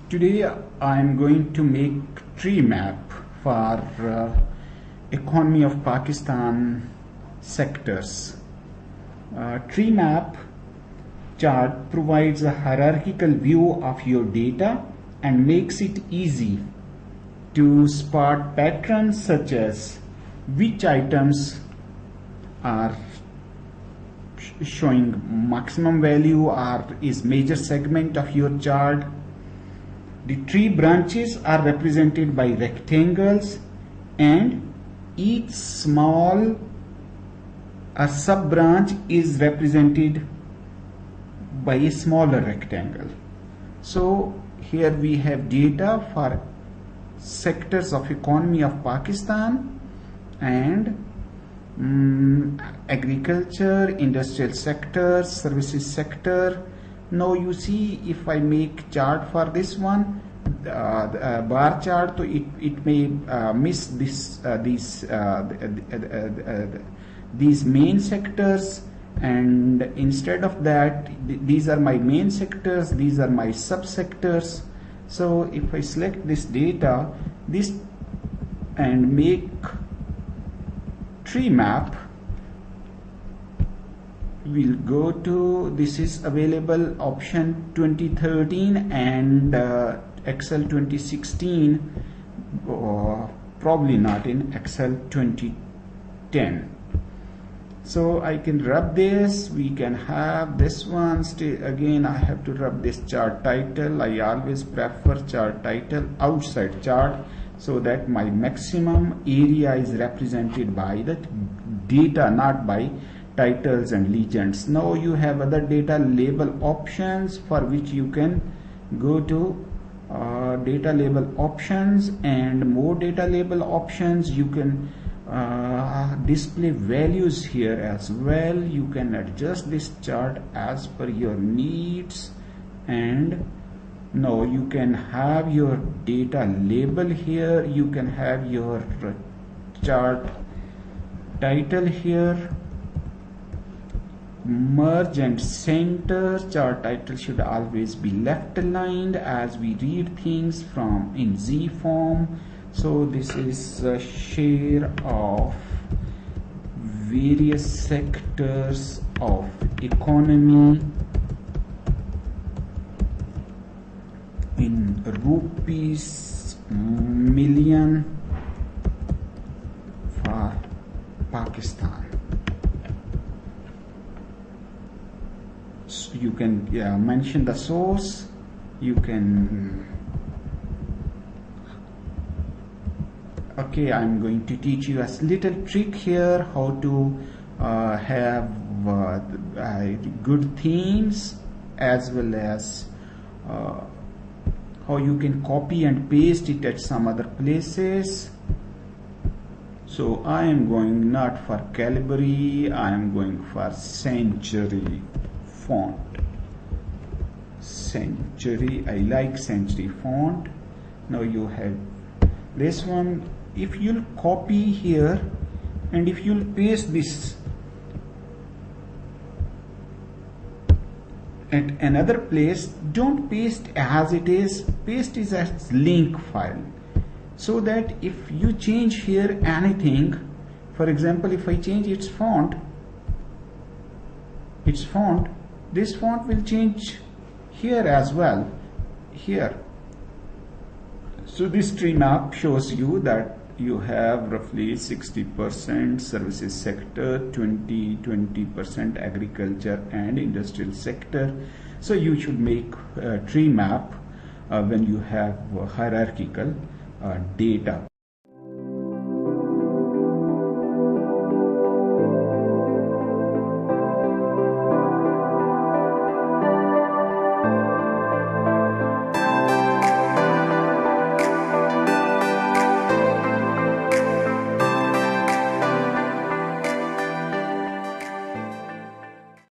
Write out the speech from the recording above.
Today I am going to make Treemap for economy of Pakistan sectors. Treemap chart provides a hierarchical view of your data and makes it easy to spot patterns such as which items are showing maximum value or is major segment of your chart. The tree branches are represented by rectangles and each small sub branch is represented by a smaller rectangle. So here we have data for sectors of economy of Pakistan and agriculture, industrial sector, services sector. Now you see, if I make chart for this one, the bar chart, so it may miss these main sectors, and instead of that, these are my main sectors, these are my subsectors. So if I select this data, this and make Treemap, we'll go to, this is available option 2013 and Excel 2016, probably not in Excel 2010. So I can rub this, we can have this one. Still again I have to rub this chart title. I always prefer chart title outside chart, so that my maximum area is represented by the data, not by titles and legends. Now you have other data label options for which you can go to data label options, and more data label options. You can display values here as well. You can adjust this chart as per your needs, and now you can have your data label here. You can have your chart title here. Merge and center. Chart title should always be left aligned as we read things from in Z form. So this is a share of various sectors of economy in rupees million for Pakistan. So you can mention the source. You can, okay, I'm going to teach you a little trick here how to have good themes, as well as how you can copy and paste it at some other places. So I am going not for Calibri, I am going for Century font. Century, I like Century font. Now you have this one. If you'll copy here and if you'll paste this at another place, don't paste as it is, paste it as link file, so that if you change here anything, for example, if I change its font, this font will change here as well, here. So this Treemap shows you that you have roughly 60% services sector, 20% agriculture and industrial sector. So you should make Treemap when you have hierarchical data.